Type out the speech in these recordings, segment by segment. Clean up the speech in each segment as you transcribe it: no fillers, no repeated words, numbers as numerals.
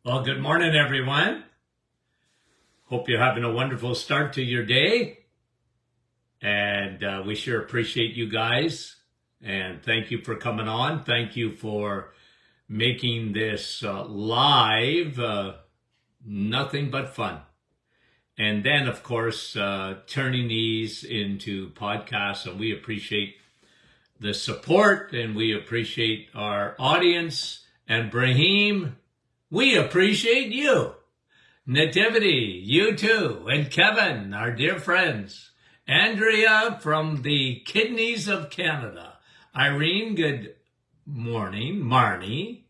Well, good morning, everyone. Hope you're having a wonderful start to your day. And we sure appreciate you guys. And thank you for coming on. Thank you for making this live nothing but fun. And then, of course, turning these into podcasts. And we appreciate the support and we appreciate our audience. And Brahim, we appreciate you. Nativity, you too. And Kevin, our dear friends. Andrea from the Kidneys of Canada. Irene, good morning. Marnie.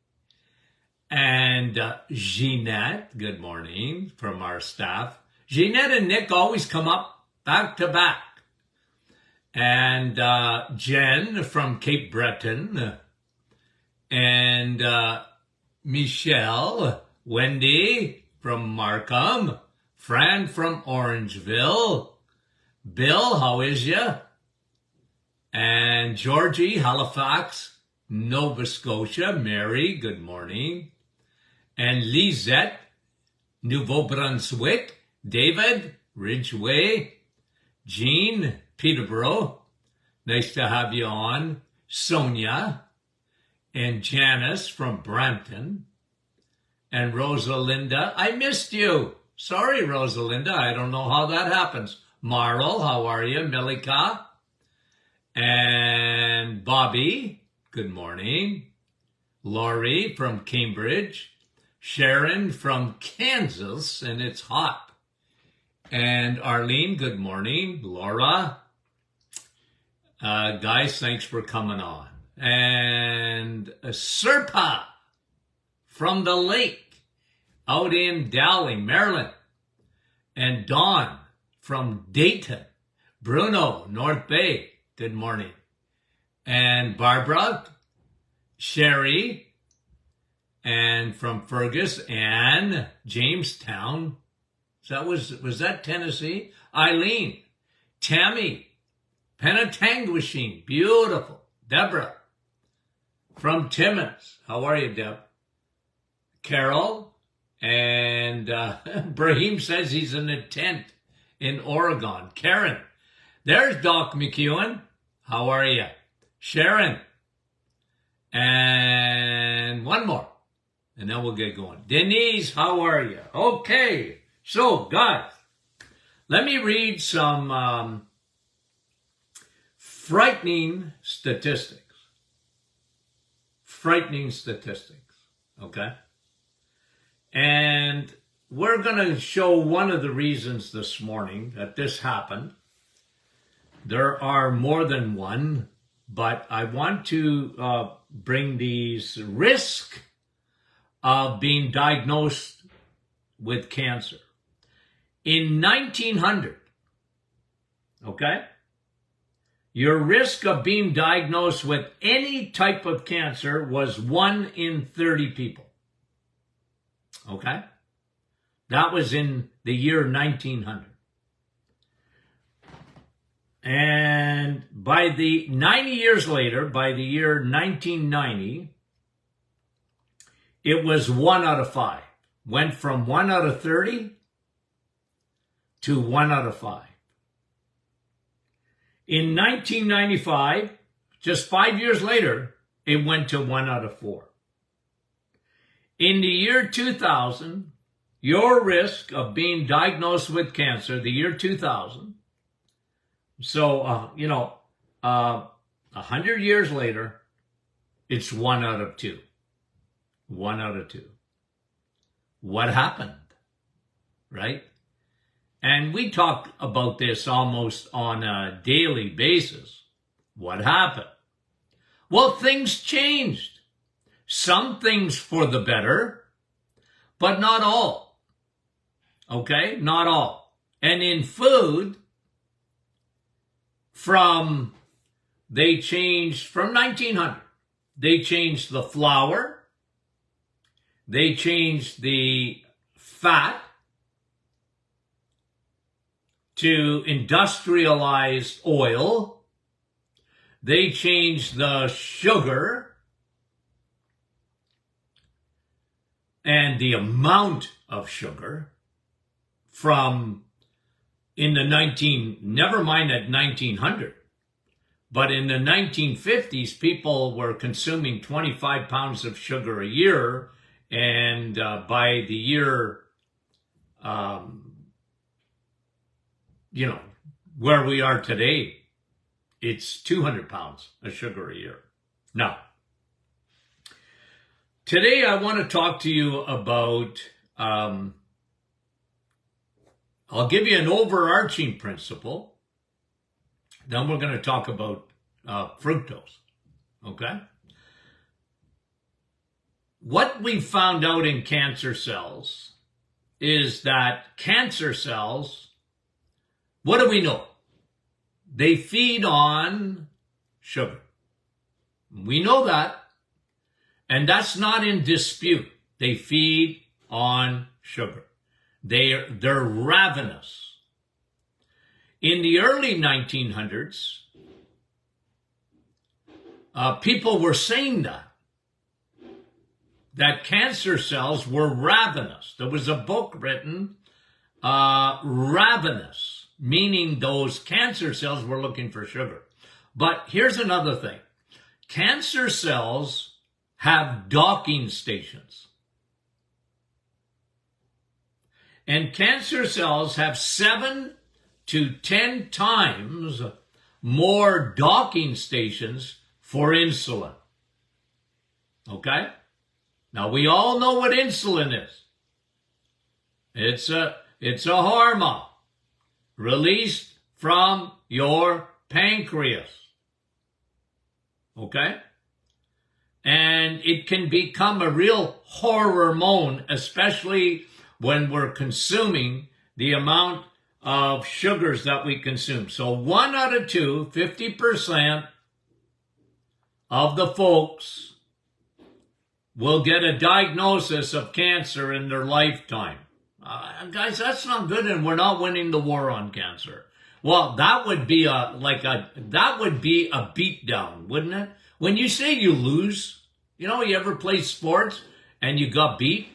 And Jeanette, good morning from our staff. Jeanette and Nick always come up back to back. And Jen from Cape Breton. And Michelle, Wendy from Markham, Fran from Orangeville, Bill, how is ya? And Georgie, Halifax, Nova Scotia, Mary, good morning. And Lisette, Nouveau Brunswick, David, Ridgeway, Jean, Peterborough, nice to have you on. Sonia, and Janice from Brampton, and Rosalinda. I missed you. Sorry, Rosalinda. I don't know how that happens. Marl, how are you? Milika. And Bobby, good morning. Laurie from Cambridge. Sharon from Kansas, and it's hot. And Arlene, good morning. Laura. Guys, thanks for coming on. And Serpa from the lake out in Dowling, Maryland. And Dawn from Dayton. Bruno, North Bay, good morning. And Barbara, Sherry, and from Fergus, and Jamestown. Was that Tennessee? Eileen, Tammy, Penetanguishene, beautiful. Deborah from Timmins. How are you, Deb? Carol. And Brahim says he's in a tent in Oregon. Karen. There's Doc McEwen. How are you? Sharon. And one more. And then we'll get going. Denise, how are you? Okay. So, guys, let me read some frightening statistics. Frightening statistics, okay? And we're going to show one of the reasons this morning that this happened. There are more than one, but I want to bring these risk of being diagnosed with cancer. In 1900, okay? Your risk of being diagnosed with any type of cancer was 1 in 30 people. Okay? That was in the year 1900. And by the 90 years later, by the year 1990, it was 1 out of 5. Went from 1 out of 30 to 1 out of 5. In 1995, just 5 years later, it went to 1 out of 4. In the year 2000, your risk of being diagnosed with cancer, the year 2000, so, 100 years later, it's 1 out of 2. 1 out of 2. What happened? Right? And we talk about this almost on a daily basis. What happened? Well, things changed. Some things for the better, but not all. Okay? Not all. And in food, they changed from 1900. They changed the flour. They changed the fat to industrialized oil. They changed the sugar. and the amount of sugar from never mind at 1900, but in the 1950s, people were consuming 25 pounds of sugar a year, and by the year, where we are today, it's 200 pounds of sugar a year. Now, today I want to talk to you about, I'll give you an overarching principle. Then we're going to talk about fructose, okay? What we found out in cancer cells is that cancer cells, what do we know? They feed on sugar. We know that, and that's not in dispute. They feed on sugar. They're ravenous. In the early 1900s, people were saying that cancer cells were ravenous. There was a book written, Ravenous, meaning those cancer cells were looking for sugar. But here's another thing. Cancer cells have docking stations. And cancer cells have 7 to 10 times more docking stations for insulin. Okay? Now we all know what insulin is. It's a hormone released from your pancreas. Okay? And it can become a real hormone, especially when we're consuming the amount of sugars that we consume. So 1 out of 2, 50% of the folks will get a diagnosis of cancer in their lifetime. Guys, that's not good, and we're not winning the war on cancer. Well, that would be a beatdown, wouldn't it? When you say you lose, you ever play sports and you got beat?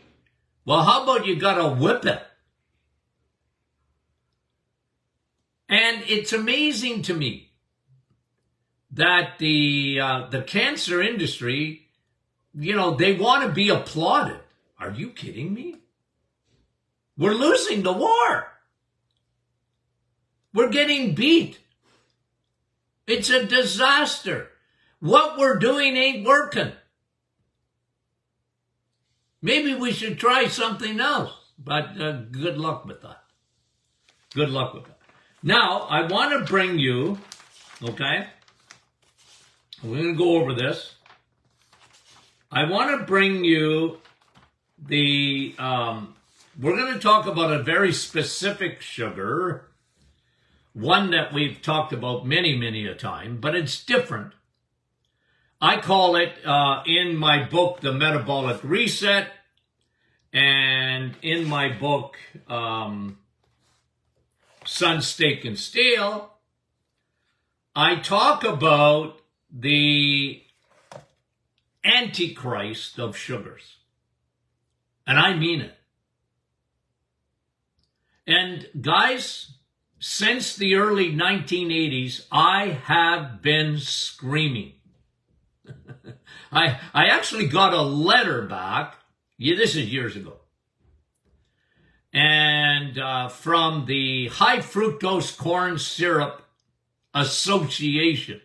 Well, how about you got to whip it? And it's amazing to me that the cancer industry, they want to be applauded. Are you kidding me? We're losing the war. We're getting beat. It's a disaster. What we're doing ain't working. Maybe we should try something else, but good luck with that. Good luck with that. Now, I want to bring you, okay, we're going to go over this. I want to bring you we're going to talk about a very specific sugar, one that we've talked about many, many a time, but it's different. I call it, in my book, The Metabolic Reset, and in my book, Sun, Steak, and Steel, I talk about the Antichrist of sugars. And I mean it. And guys, since the early 1980s, I have been screaming. I actually got a letter back. Yeah, this is years ago. And from the High Fructose Corn Syrup Association.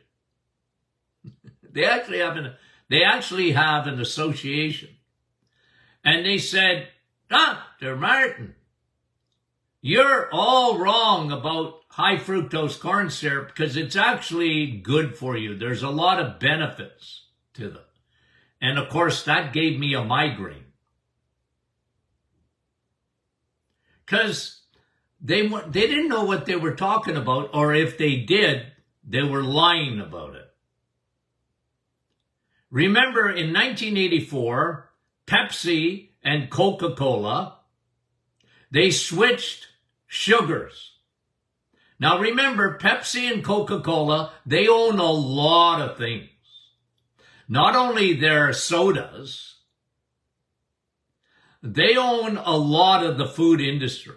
They actually have an association. And they said, Dr. Martin, you're all wrong about high fructose corn syrup because it's actually good for you. There's a lot of benefits to them. And of course, that gave me a migraine. Because they didn't know what they were talking about, or if they did, they were lying about it. Remember, in 1984, Pepsi and Coca-Cola, they switched sugars. Now remember, Pepsi and Coca-Cola, they own a lot of things. Not only their sodas, they own a lot of the food industry.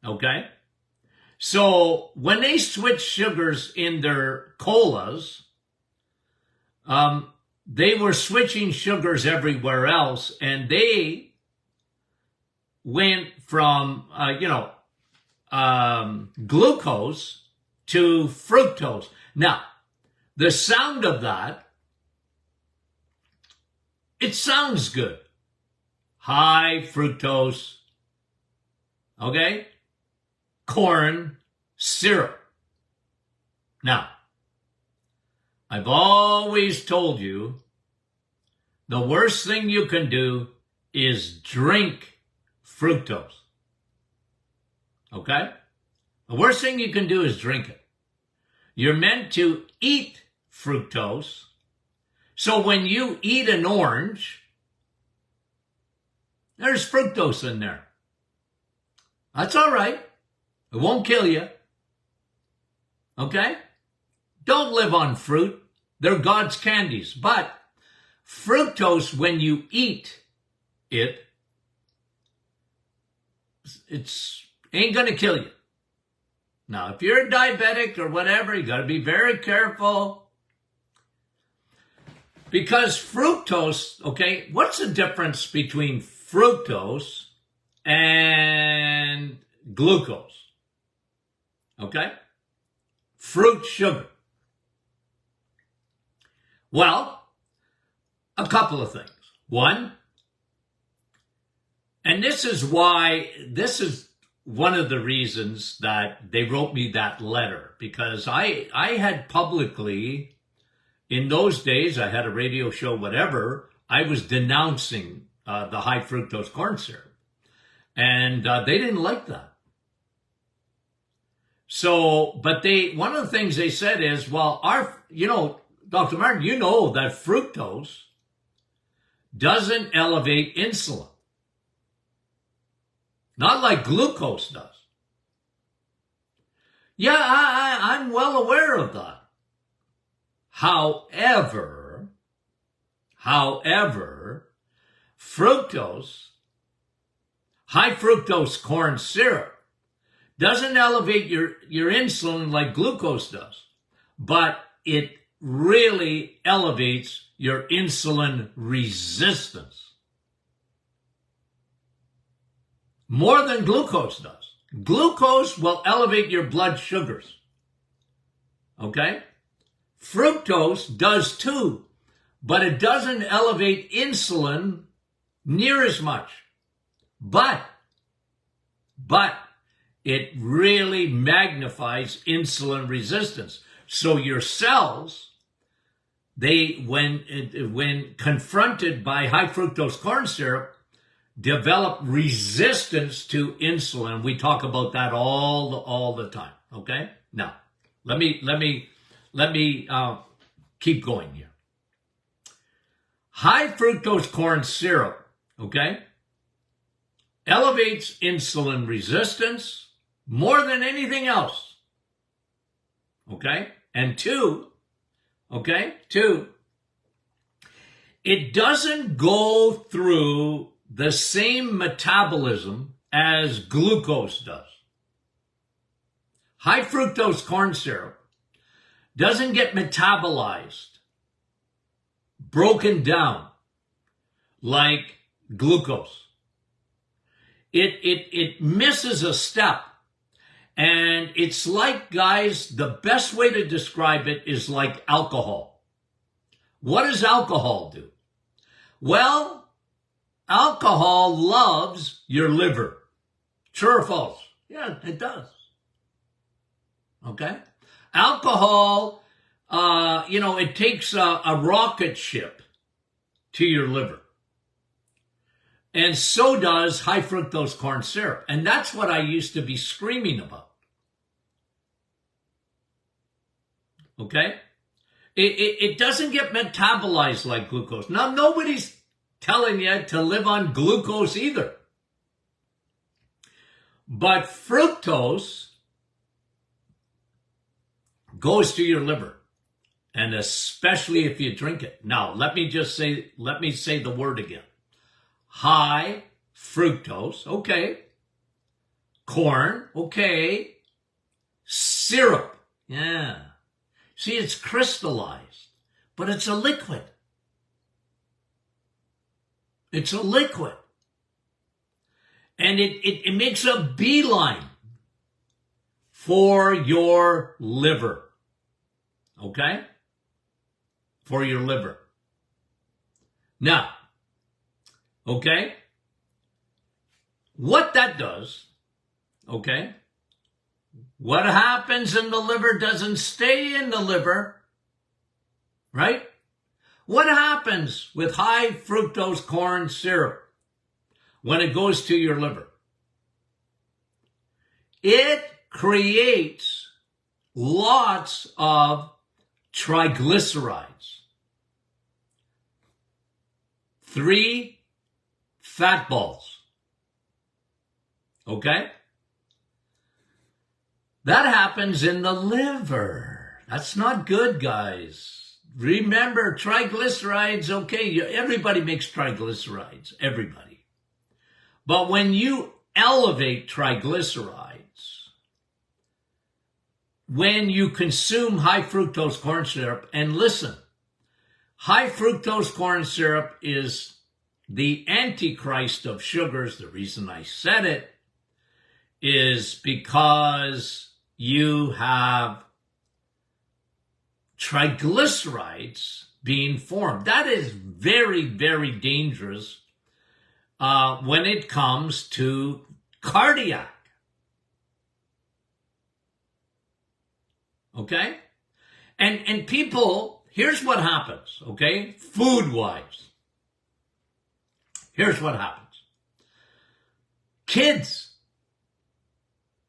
Okay? So when they switch sugars in their colas, they were switching sugars everywhere else, and they went from, glucose to fructose. Now, the sound of that, it sounds good. High fructose, okay? Corn syrup. Now, I've always told you the worst thing you can do is drink fructose. Okay? The worst thing you can do is drink it. You're meant to eat fructose. So when you eat an orange, there's fructose in there. That's all right. It won't kill you. Okay? Don't live on fruit. They're God's candies. But fructose, when you eat it, it's ain't going to kill you. Now, if you're a diabetic or whatever, you got to be very careful. Because fructose, okay, what's the difference between fructose and glucose? Okay? Fruit sugar. Well, a couple of things. One, and this is one of the reasons that they wrote me that letter, because I had publicly, in those days, I had a radio show, whatever, I was denouncing the high fructose corn syrup. And they didn't like that. So, but one of the things they said is, well, Dr. Martin, you know that fructose doesn't elevate insulin. Not like glucose does. Yeah, I'm well aware of that. However, fructose, high fructose corn syrup, doesn't elevate your insulin like glucose does, but it really elevates your insulin resistance. More than glucose does. Glucose will elevate your blood sugars. Okay? Fructose does too, but it doesn't elevate insulin near as much. But it really magnifies insulin resistance. So your cells, when confronted by high fructose corn syrup, develop resistance to insulin. We talk about that all the time. Okay? Now, let me keep going here. High fructose corn syrup, okay, elevates insulin resistance more than anything else. Okay? And two, it doesn't go through the same metabolism as glucose does. High fructose corn syrup doesn't get metabolized, broken down like glucose. It misses a step. And it's like, guys, the best way to describe it is like alcohol. What does alcohol do? Well, alcohol loves your liver. True or false? Yeah, it does. Okay? Alcohol, it takes a rocket ship to your liver. And so does high fructose corn syrup. And that's what I used to be screaming about. Okay? It doesn't get metabolized like glucose. Now, nobody's telling you to live on glucose either. But fructose goes to your liver, and especially if you drink it. Now, let me say the word again. high fructose, okay. Corn, okay. Syrup, yeah. See, it's crystallized, but it's a liquid. It's a liquid. And it makes a beeline for your liver, okay? For your liver. Now, okay, what that does, okay, what happens in the liver doesn't stay in the liver, right? What happens with high fructose corn syrup when it goes to your liver? It creates lots of triglycerides. 3 fat balls. Okay? That happens in the liver. That's not good, guys. Remember, triglycerides, okay, everybody makes triglycerides, everybody. But when you elevate triglycerides, when you consume high fructose corn syrup, and listen, high fructose corn syrup is the antichrist of sugars. The reason I said it is because you have triglycerides being formed. That is very, very dangerous when it comes to cardiac. Okay? And people, here's what happens, okay? Food-wise. Here's what happens. Kids,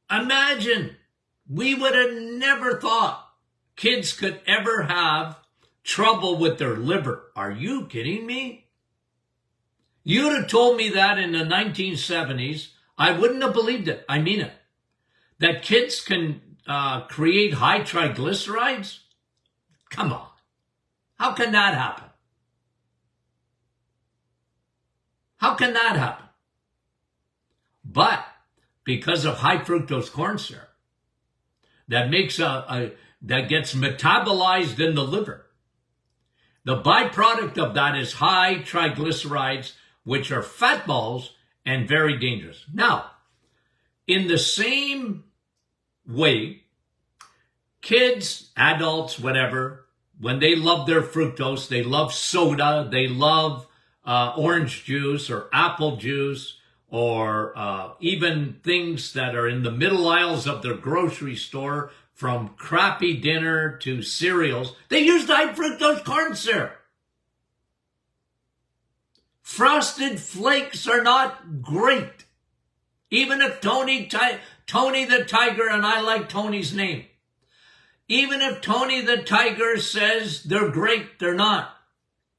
imagine, we would have never thought kids could ever have trouble with their liver. Are you kidding me? You'd have told me that in the 1970s. I wouldn't have believed it. I mean it. That kids can create high triglycerides? Come on. How can that happen? How can that happen? But because of high fructose corn syrup, that makes that gets metabolized in the liver. The byproduct of that is high triglycerides, which are fat balls and very dangerous. Now, in the same way, kids, adults, whatever, when they love their fructose, they love soda, they love orange juice or apple juice, or even things that are in the middle aisles of their grocery store, from crappy dinner to cereals, they use high fructose corn syrup. Frosted Flakes are not great. Even if Tony the Tiger, and I like Tony's name, even if Tony the Tiger says they're great, they're not.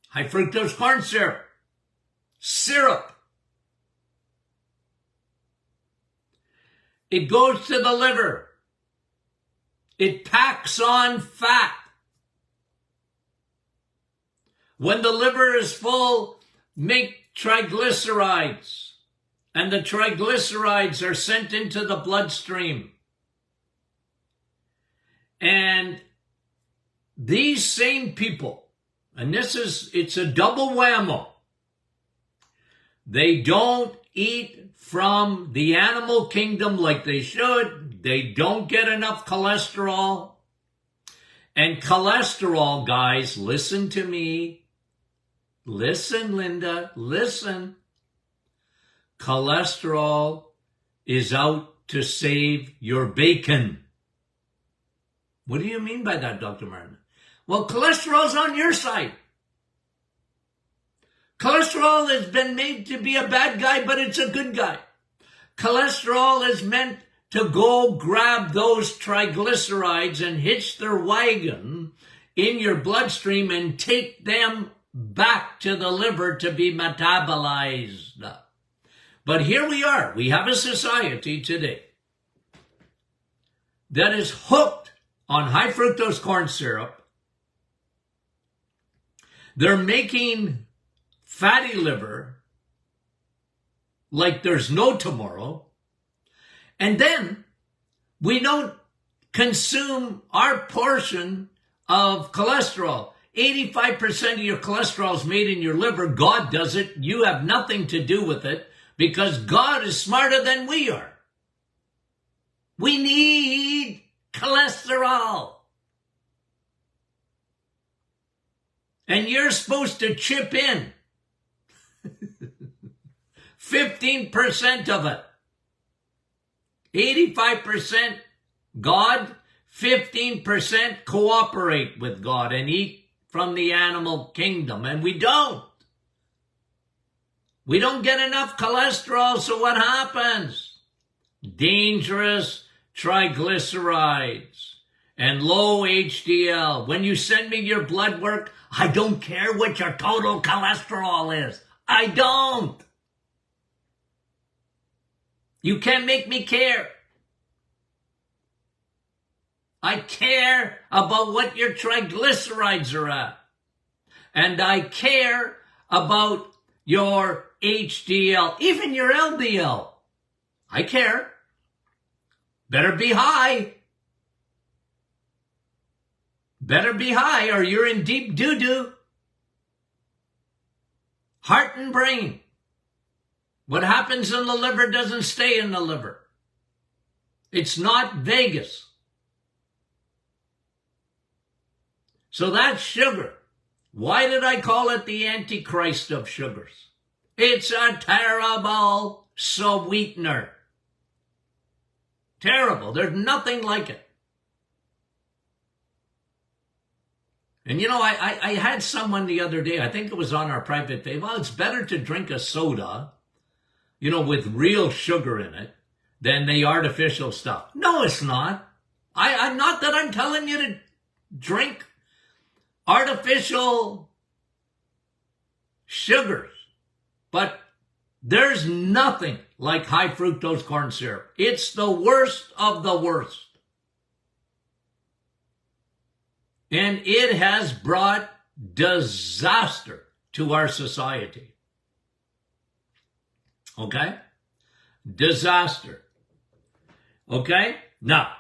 High fructose corn syrup. Syrup. It goes to the liver. It packs on fat. When the liver is full, make triglycerides. And the triglycerides are sent into the bloodstream. And these same people, and it's a double whammo. They don't eat from the animal kingdom like they should. They don't get enough cholesterol. And cholesterol, guys, listen to me. Listen, Linda, listen. Cholesterol is out to save your bacon. What do you mean by that, Dr. Martin? Well, cholesterol's on your side. Cholesterol has been made to be a bad guy, but it's a good guy. Cholesterol is meant to go grab those triglycerides and hitch their wagon in your bloodstream and take them back to the liver to be metabolized. But here we are. We have a society today that is hooked on high fructose corn syrup. They're making fatty liver like there's no tomorrow. And then we don't consume our portion of cholesterol. 85% of your cholesterol is made in your liver. God does it. You have nothing to do with it because God is smarter than we are. We need cholesterol. And you're supposed to chip in 15% of it. 85% God, 15% cooperate with God and eat from the animal kingdom. And we don't. We don't get enough cholesterol, so what happens? Dangerous triglycerides and low HDL. When you send me your blood work, I don't care what your total cholesterol is. I don't. You can't make me care. I care about what your triglycerides are at. And I care about your HDL, even your LDL. I care. Better be high. Better be high or you're in deep doo-doo. Heart and brain. What happens in the liver doesn't stay in the liver. It's not Vegas. So that's sugar. Why did I call it the Antichrist of sugars? It's a terrible sweetener. Terrible. There's nothing like it. And you know, I had someone the other day, I think it was on our private page, well, it's better to drink a soda, you know, with real sugar in it than the artificial stuff. No, it's not. I'm not that I'm telling you to drink artificial sugars, but there's nothing like high fructose corn syrup. It's the worst of the worst. And it has brought disaster to our society. Okay? Disaster. Okay? Now,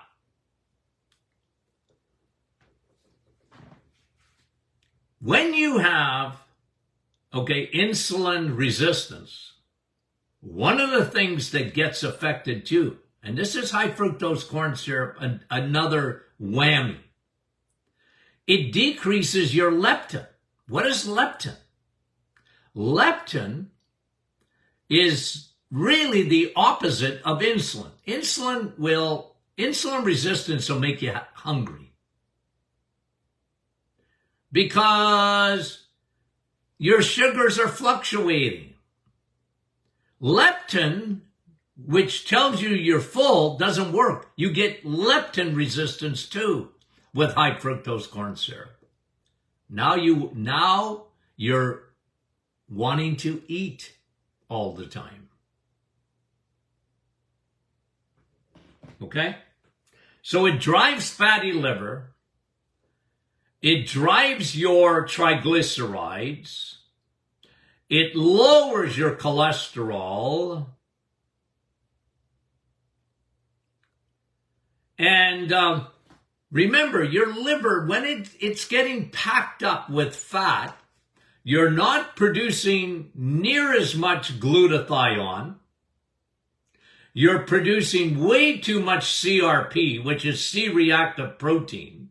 when you have, insulin resistance, one of the things that gets affected too, and this is high fructose corn syrup, another whammy, it decreases your leptin. What is leptin? Leptin is really the opposite of insulin. Insulin resistance will make you hungry because your sugars are fluctuating. Leptin, which tells you you're full, doesn't work. You get leptin resistance too with high fructose corn syrup. Now you're wanting to eat all the time. Okay? So it drives fatty liver. It drives your triglycerides. It lowers your cholesterol. And remember, your liver, when it's getting packed up with fat, you're not producing near as much glutathione. You're producing way too much CRP, which is C-reactive protein,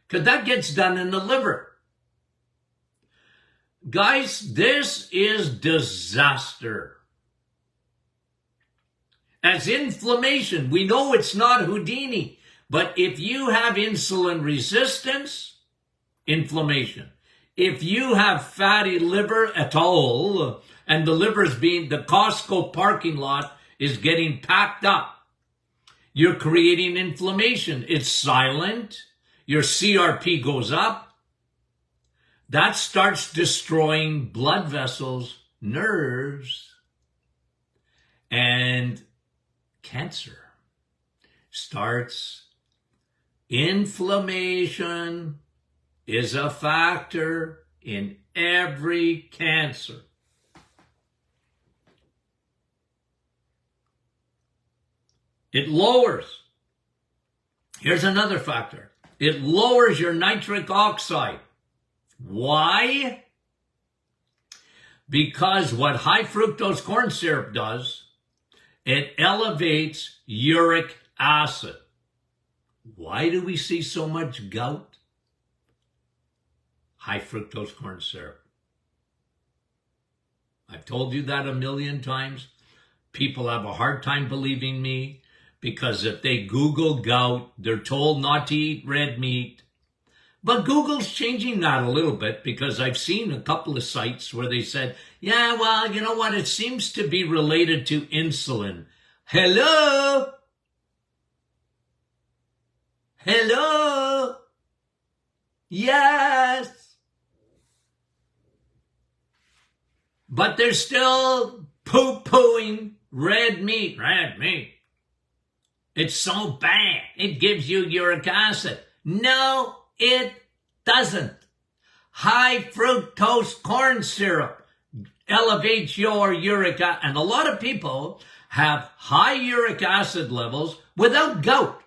because that gets done in the liver. Guys, this is disaster. As inflammation, we know it's not Houdini, but if you have insulin resistance, inflammation. If you have fatty liver at all, and the the Costco parking lot is getting packed up, you're creating inflammation. It's silent. Your CRP goes up. That starts destroying blood vessels, nerves, and cancer starts. Inflammation is a factor in every cancer. It lowers. Here's another factor. It lowers your nitric oxide. Why? Because what high fructose corn syrup does, it elevates uric acid. Why do we see so much gout? High fructose corn syrup. I've told you that a million times. People have a hard time believing me because if they Google gout, they're told not to eat red meat. But Google's changing that a little bit because I've seen a couple of sites where they said, yeah, well, you know what? It seems to be related to insulin. Hello? Hello? Yes. But they're still poo-pooing red meat. Red meat. It's so bad. It gives you uric acid. No, it doesn't. High fructose corn syrup elevates your uric acid. And a lot of people have high uric acid levels without gout.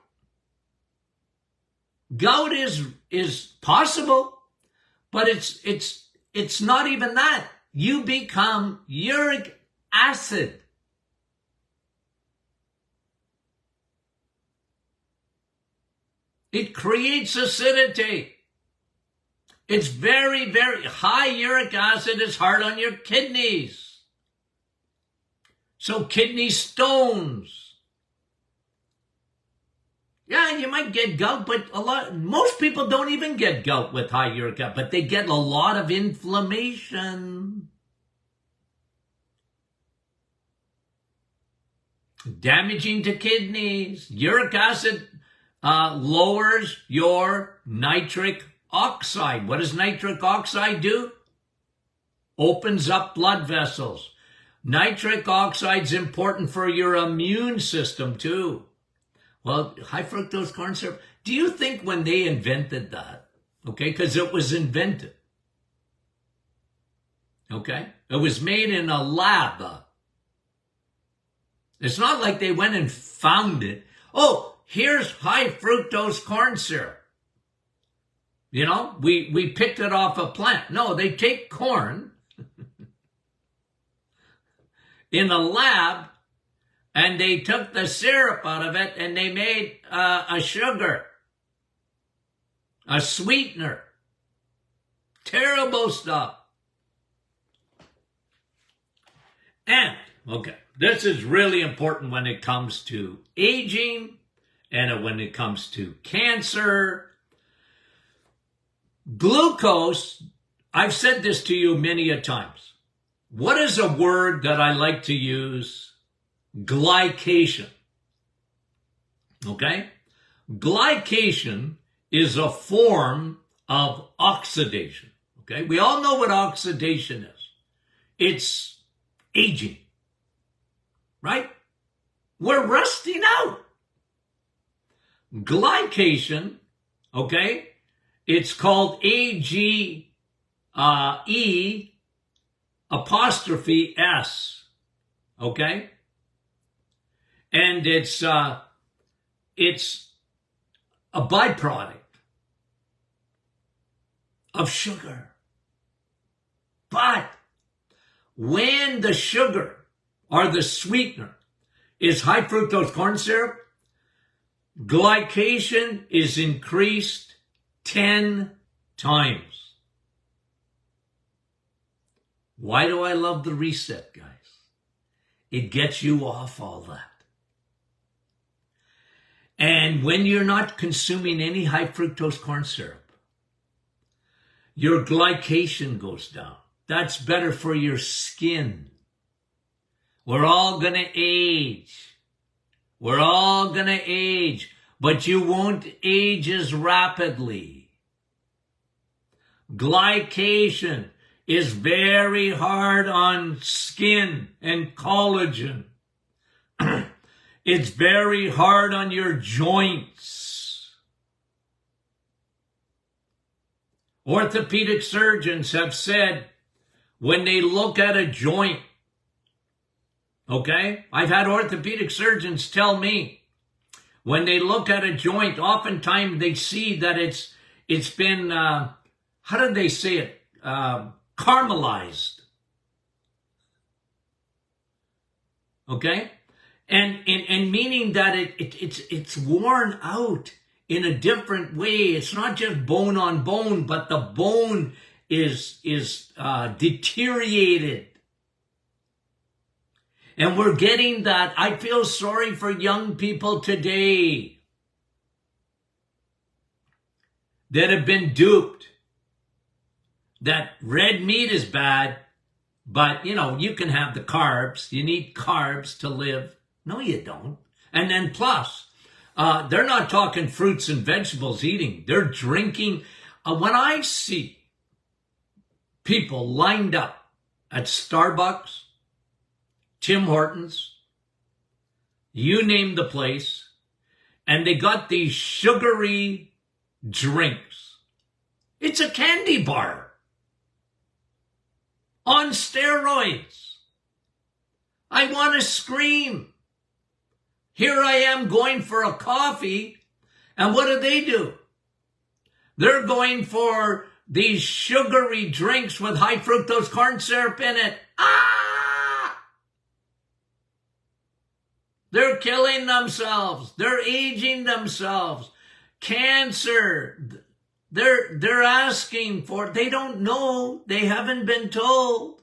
Gout is possible, but it's not even that. You become uric acid. It creates acidity. It's very, very high uric acid is hard on your kidneys. So kidney stones. Yeah, you might get gout, but most people don't even get gout with high uric acid, but they get a lot of inflammation. Damaging to kidneys. Uric acid lowers your nitric oxide. What does nitric oxide do? Opens up blood vessels. Nitric oxide is important for your immune system too. Well, high fructose corn syrup, do you think when they invented that, okay, because it was invented, okay, it was made in a lab. It's not like they went and found it. Oh, here's high fructose corn syrup. You know, we picked it off a plant. No, they take corn in a lab and they took the syrup out of it and they made a sugar, a sweetener. Terrible stuff. And, okay, this is really important when it comes to aging and when it comes to cancer. Glucose, I've said this to you many a times. What is a word that I like to use? Glycation. Okay? Glycation is a form of oxidation. Okay? We all know what oxidation is. It's aging. Right? We're rusting out. Glycation, okay? It's called AGE apostrophe S. Okay? And it's a byproduct of sugar. But when the sugar or the sweetener is high fructose corn syrup, glycation is increased 10 times. Why do I love the reset, guys? It gets you off all that. And when you're not consuming any high fructose corn syrup, your glycation goes down. That's better for your skin. We're all going to age. We're all going to age, but you won't age as rapidly. Glycation is very hard on skin and collagen. It's very hard on your joints. Orthopedic surgeons have said when they look at a joint, okay? I've had orthopedic surgeons tell me, When they look at a joint, oftentimes they see that it's been, how did they say it? Caramelized. Okay? And meaning that it's worn out in a different way. It's not just bone on bone, but the bone is deteriorated. And we're getting that. I feel sorry for young people today that have been duped. That red meat is bad, but you can have the carbs. You need carbs to live. No, you don't. And then plus, they're not talking fruits and vegetables eating. They're drinking. When I see people lined up at Starbucks, Tim Hortons, you name the place, and they got these sugary drinks. It's a candy bar on steroids. I want to scream. Here I am going for a coffee, and what do? They're going for these sugary drinks with high fructose corn syrup in it. They're killing themselves. They're aging themselves. Cancer. They're asking for it. They don't know. They haven't been told.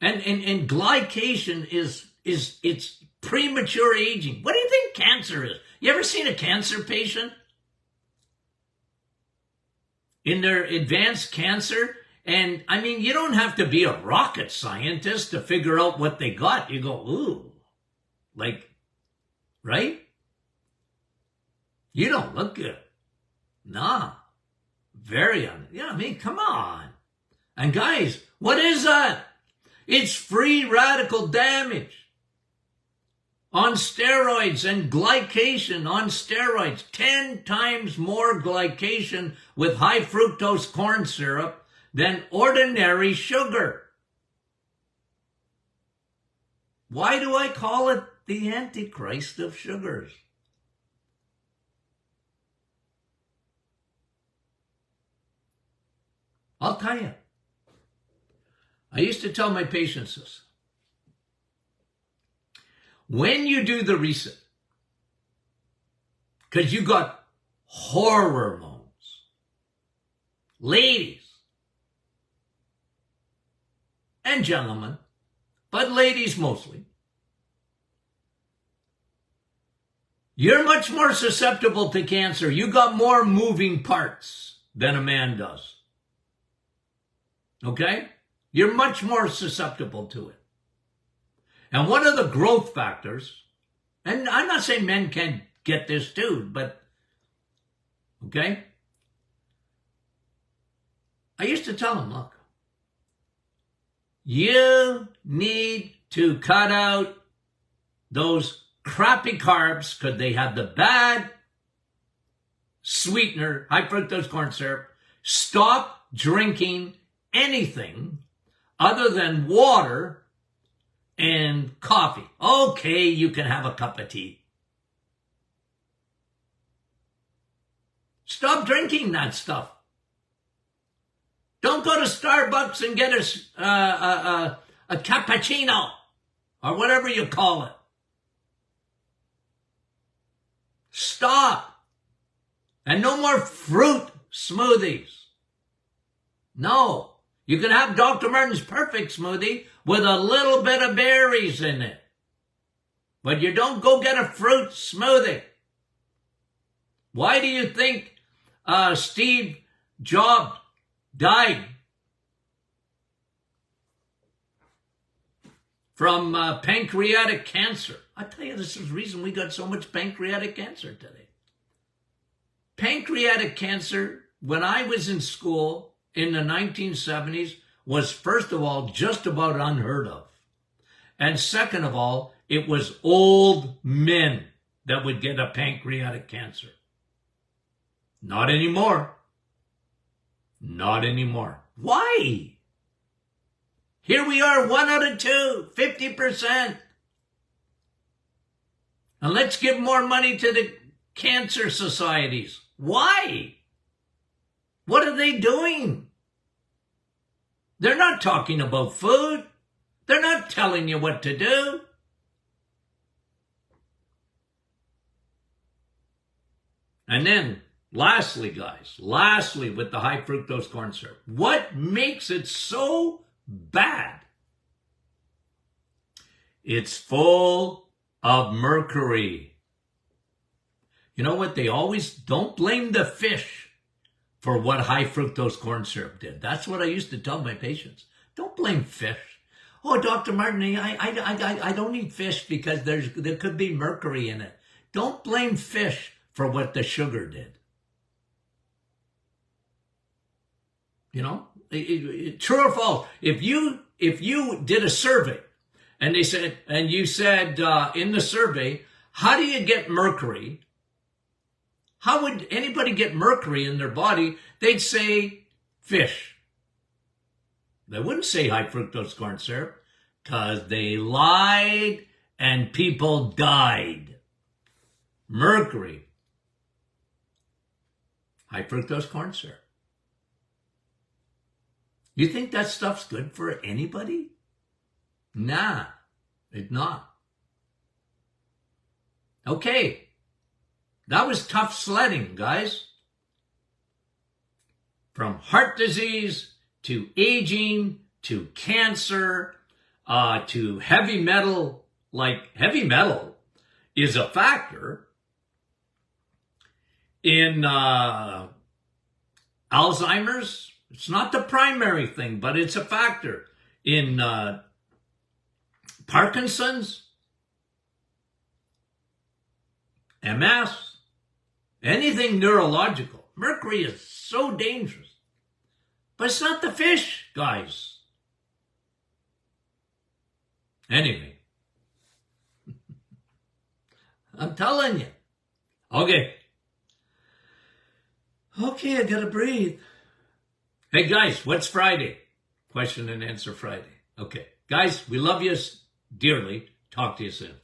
And glycation is it's premature aging. What do you think cancer is? You ever seen a cancer patient? In their advanced cancer? And I mean, you don't have to be a rocket scientist to figure out what they got. You go, ooh, like, right? You don't look good. Nah, I mean, come on. And guys, what is that? It's free radical damage on steroids and glycation on steroids. 10 times more glycation with high fructose corn syrup than ordinary sugar. Why do I call it the Antichrist of sugars? I'll tell you. I used to tell my patients this. When you do the reset, because you got hormones, ladies and gentlemen, but ladies mostly, you're much more susceptible to cancer. You got more moving parts than a man does. Okay? You're much more susceptible to it. And one of the growth factors, and I'm not saying men can't get this too, but, okay? I used to tell them, look, you need to cut out those crappy carbs because they have the bad sweetener, high fructose corn syrup. Stop drinking anything other than water and coffee. Okay, you can have a cup of tea. Stop drinking that stuff. Don't go to Starbucks and get a cappuccino or whatever you call it. Stop. And no more fruit smoothies. No. You can have Dr. Martin's perfect smoothie with a little bit of berries in it. But you don't go get a fruit smoothie. Why do you think Steve Jobs died from pancreatic cancer? I tell you, this is the reason we got so much pancreatic cancer today. Pancreatic cancer, when I was in school in the 1970s, was first of all just about unheard of. And second of all, it was old men that would get a pancreatic cancer. Not anymore. Not anymore. Why? Here we are, 1 out of 2, 50%. And let's give more money to the cancer societies. Why? What are they doing? They're not talking about food. They're not telling you what to do. And then, lastly, guys, with the high fructose corn syrup, what makes it so bad? It's full of mercury. You know what? They always don't blame the fish for what high fructose corn syrup did. That's what I used to tell my patients. Don't blame fish. Oh, Dr. Martin, I don't eat fish because there could be mercury in it. Don't blame fish for what the sugar did. You know, true or false? If you did a survey and you said in the survey, how do you get mercury? How would anybody get mercury in their body? They'd say fish. They wouldn't say high fructose corn syrup because they lied and people died. Mercury. High fructose corn syrup. You think that stuff's good for anybody? Nah, it's not. Okay, that was tough sledding, guys. From heart disease to aging to cancer to heavy metal. Like heavy metal is a factor in Alzheimer's. It's not the primary thing, but it's a factor in Parkinson's, MS, anything neurological. Mercury is so dangerous. But it's not the fish, guys. Anyway, I'm telling you. Okay, I gotta breathe. Hey guys, what's Friday? Question and answer Friday. Okay, guys, we love you dearly. Talk to you soon.